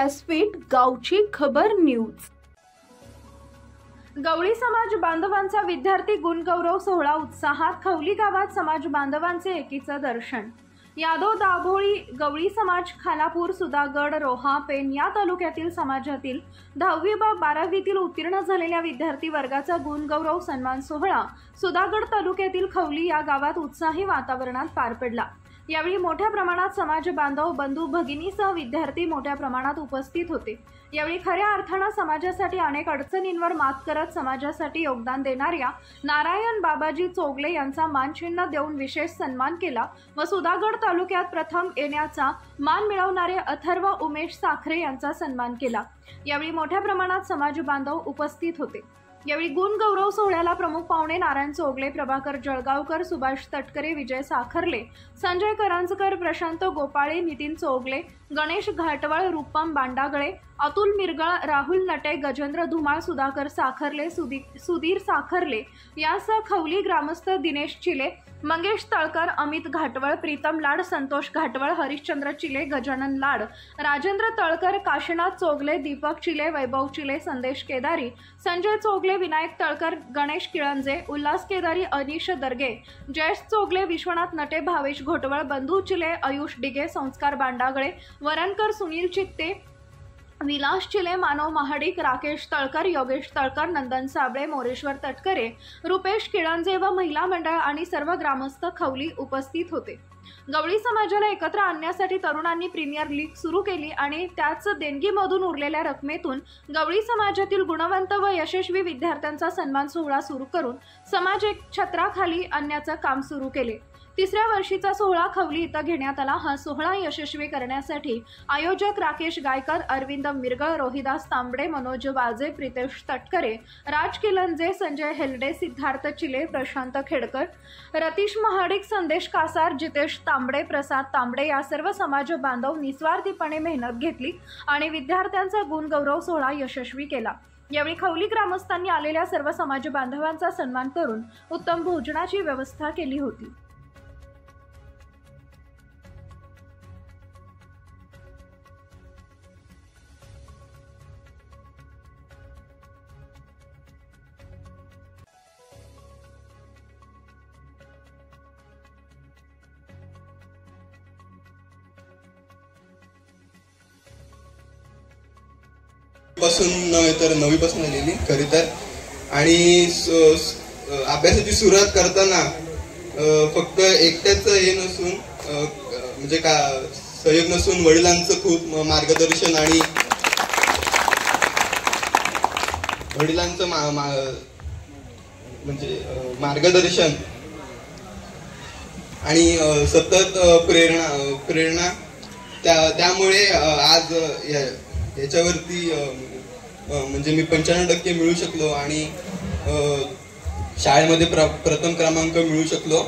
व्यासपीठ गावची खबर न्यूज। गवळी समाज बांधवांचा विद्यार्थी गुणगौरव सोहळा उत्साहात। खवली गावात समाज बांधवांचे एकीचे दर्शन। यादव दाभोळी गवळी समाज खालापूर सुधागड रोहा पेन या तालुक्यातील समाजातील 10वी व 12वीतील उत्तीर्ण झालेल्या विद्यार्थी वर्गाचा गुणगौरव सन्मान सोहळा सुधागड तालुक्यातील खवली या गावात उत्साही वातावरणात पार पडला। यावेळी मोठ्या प्रमाणात समाज बांधव बंधू भगिनीसह विद्यार्थी मोठ्या प्रमाणात उपस्थित होते। यावेळी खऱ्या अर्थाने समाजासाठी अनेक अडचणींवर मात करत समाजासाठी योगदान देणाऱ्या नारायण बाबाजी चोगले यांचा मानचिन्ह देऊन विशेष सन्मान केला व सुधागड तालुक्यात प्रथम येण्याचा मान मिळवणारे अथर्व उमेश साखरे यांचा सन्मान केला। यावेळी मोठ्या प्रमाणात समाज बांधव उपस्थित होते। यावेळी गुणगौरव सोहळ्याला प्रमुख पाहुणे नारायण चोगले, प्रभाकर जळगावकर, सुभाष तटकरे, विजय साखरले, संजय करांजकर, प्रशांत गोपाळे, नितीन चोगले, गणेश घाटवळ, रूपम बांडागळे, अतुल मिरगळ, राहुल नटे, गजेंद्र धुमाळ, सुधाकर साखरले, सुधीर साखरले यासह खवली ग्रामस्थ दिनेश चिले, मंगेश तळकर, अमित घाटवळ, प्रीतम लाड, संतोष घाटवळ, हरिश्चंद्र चिले, गजानन लाड, राजेंद्र तळकर, काशीनाथ चोगले, दीपक चिले, वैभव चिले, संदेश केदारी, संजय चोगले, विनायक तळकर, गणेश किळंजे, उल्हास केदारी, अनिश दर्गे, जयेश चोगले, विश्वनाथ नटे, भावेश घोटवळ, बंधू चिले, आयुष डिगे, संस्कार बांडागळे, वरणकर, सुनील चित्ते, विलास चिले, मानव महाडिक, राकेश तळकर, योगेश तळकर, नंदन साबळे, मोरेश्वर तटकरे, रुपेश किळंजे व महिला मंडळ आणि सर्व ग्रामस्थ खवली उपस्थित होते। गवळी समाजाला एकत्र आणण्यासाठी तरुणांनी प्रीमियर लीग सुरू केली आणि त्याच देणगीमधून उरलेल्या रकमेतून गवळी समाजातील गुणवंत व यशस्वी विद्यार्थ्यांचा सन्मान सोहळा सुरू करून समाज एक छत्राखाली आणण्याचे काम सुरू केले। तिसऱ्या वर्षीचा सोहळा खवली इथं घेण्यात आला। हा सोहळा यशस्वी करण्यासाठी आयोजक राकेश गायकर, अरविंद मिरगळ, रोहिदास तांबडे, मनोज वाजे, प्रितेश तटकरे, राज किलंजे, संजय हेल्डे, सिद्धार्थ चिले, प्रशांत खेडकर, रतीश महाडिक, संदेश कासार, जितेश तांबडे, प्रसाद तांबडे या सर्व समाज बांधव निस्वार्थीपणे मेहनत घेतली आणि विद्यार्थ्यांचा गुणगौरव सोहळा यशस्वी केला। यावेळी खवली ग्रामस्थांनी आलेल्या सर्व समाज बांधवांचा सन्मान करून उत्तम भोजनाची व्यवस्था केली होती। पासून नव्हे तर 9वी पासून आलेली खरी तर। आणि अभ्यासाची सुरुवात करताना फक्त एकट्याच हे नसून म्हणजे का सहयोग नसून वडिलांचं खूप मार्गदर्शन आणि वडिलांचं म्हणजे मार्गदर्शन आणि सतत प्रेरणा त्यामुळे आज याच्यावरती म्हणजे मी 95% मिळू शकलो आणि शाळेमध्ये प्रथम क्रमांक मिळू शकलो।